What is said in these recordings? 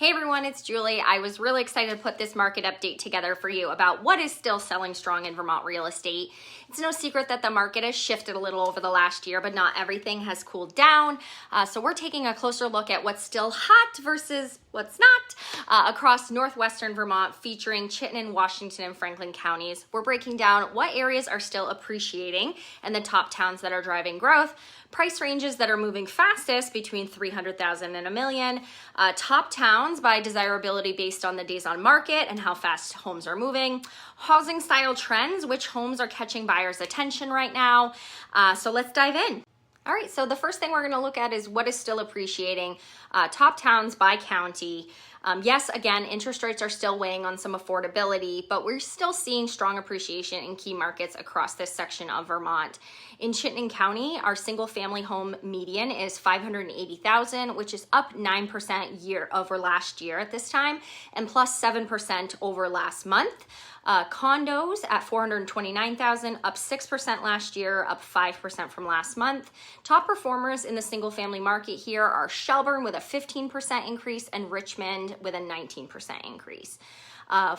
Hey everyone, it's Julie. I was really excited to put this market update together for you about what is still selling strong in Vermont real estate. It's no secret that the market has shifted a little over the last year, but not everything has cooled down. So we're taking a closer look at what's still hot versus what's not across Northwestern Vermont, featuring Chittenden, Washington, and Franklin counties. We're breaking down what areas are still appreciating and the top towns that are driving growth, price ranges that are moving fastest between 300,000 and a million, top towns by desirability based on the days on market and how fast homes are moving, housing style trends, which homes are catching buyers' attention right now. So let's dive in. All right, so the first thing we're gonna look at is what is still appreciating, top towns by county. Yes, again, interest rates are still weighing on some affordability, but we're still seeing strong appreciation in key markets across this section of Vermont. In Chittenden County, our single family home median is 580,000, which is up 9% year over last year at this time, and plus 7% over last month. Condos at 429,000, up 6% last year, up 5% from last month. Top performers in the single family market here are Shelburne with a 15% increase and Richmond with a 19% increase.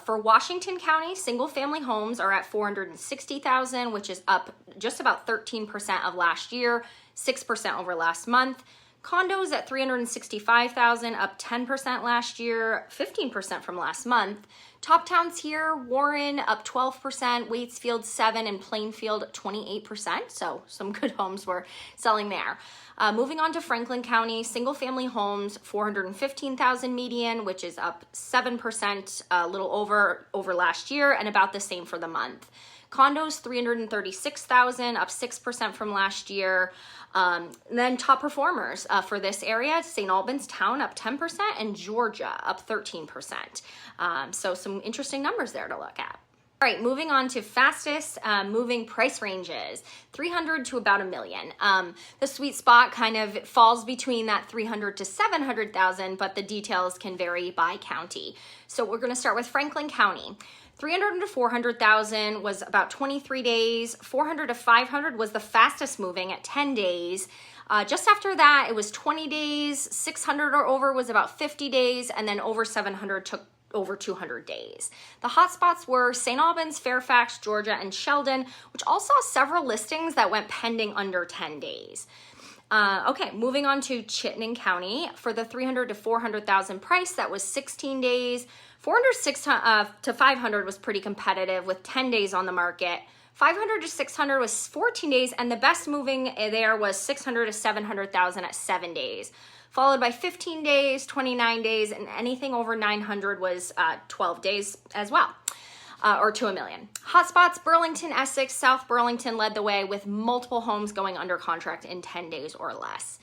For Washington County, single family homes are at 460,000, which is up just about 13% of last year, 6% over last month. Condos at 365,000, up 10% last year, 15% from last month. Top towns here, Warren up 12%, Waitsfield 7%, and Plainfield 28%. So some good homes were selling there. Moving on to Franklin County, single family homes, 415,000 median, which is up 7%, a little over last year, and about the same for the month. Condos, 336,000, up 6% from last year. Then top performers for this area, St. Albans Town up 10% and Georgia up 13%. So some interesting numbers there to look at. All right, moving on to fastest moving price ranges, 300 to about a million. The sweet spot kind of falls between that 300 to 700,000, but the details can vary by county. So we're going to start with Franklin County. 300 to 400,000 was about 23 days. 400 to 500 was the fastest moving at 10 days. Just after that, it was 20 days. 600 or over was about 50 days. And then over 700 took over 200 days. The hotspots were St. Albans, Fairfax, Georgia, and Sheldon, which all saw several listings that went pending under 10 days. Okay, moving on to Chittenden County. For the 300 to 400,000 price, that was 16 days. 400 to 500 was pretty competitive with 10 days on the market. 500 to 600 was 14 days, and the best moving there was 600 to 700,000 at 7 days. Followed by 15 days, 29 days, and anything over 900 was 12 days as well. Or to a million. Hotspots, Burlington, Essex, South Burlington led the way with multiple homes going under contract in 10 days or less.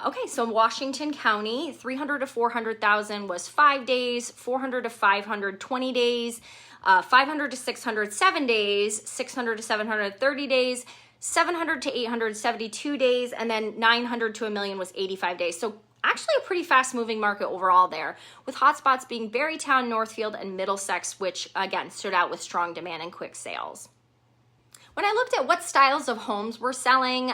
Okay, so Washington County, 300 to 400,000 was 5 days, 400 to 500, 20 days, 500 to 600, 7 days, 600 to 700, 30 days, 700 to 800, 72 days, and then 900 to a million was 85 days. So actually a pretty fast moving market overall there, with hotspots being Berrytown, Northfield, and Middlesex, which again stood out with strong demand and quick sales. When I looked at what styles of homes were selling,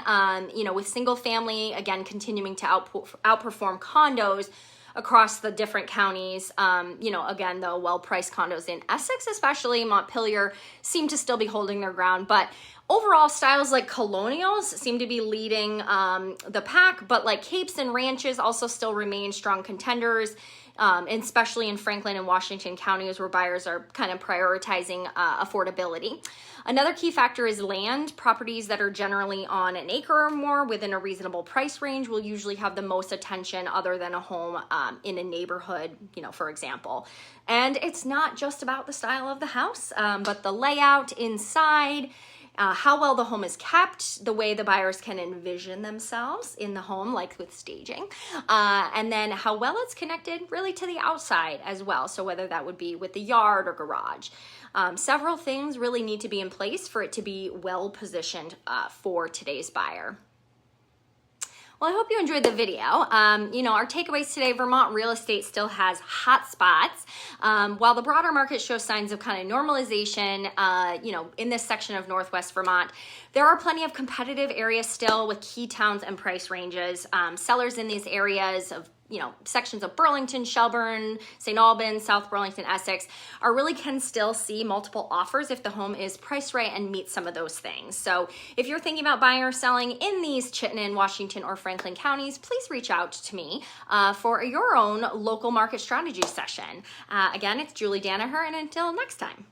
with single family, again, continuing to outperform condos across the different counties, again, the well-priced condos in Essex, especially Montpelier, seem to still be holding their ground, but overall, styles like colonials seem to be leading the pack, but like capes and ranches also still remain strong contenders, especially in Franklin and Washington counties where buyers are kind of prioritizing affordability. Another key factor is land. Properties that are generally on an acre or more within a reasonable price range will usually have the most attention other than a home in a neighborhood, for example. And it's not just about the style of the house, but the layout inside, how well the home is kept, the way the buyers can envision themselves in the home, like with staging, and then how well it's connected really to the outside as well. So whether that would be with the yard or garage. Several things really need to be in place for it to be well positioned for today's buyer. Well, I hope you enjoyed the video. Our takeaways today, Vermont real estate still has hot spots. While the broader market shows signs of kind of normalization, in this section of Northwest Vermont, there are plenty of competitive areas still with key towns and price ranges. Sellers in these areas of sections of Burlington, Shelburne, St. Albans, South Burlington, Essex really can still see multiple offers if the home is priced right and meets some of those things. So if you're thinking about buying or selling in these Chittenden, Washington, or Franklin counties, please reach out to me for your own local market strategy session. Again, it's Julie Danaher, and until next time.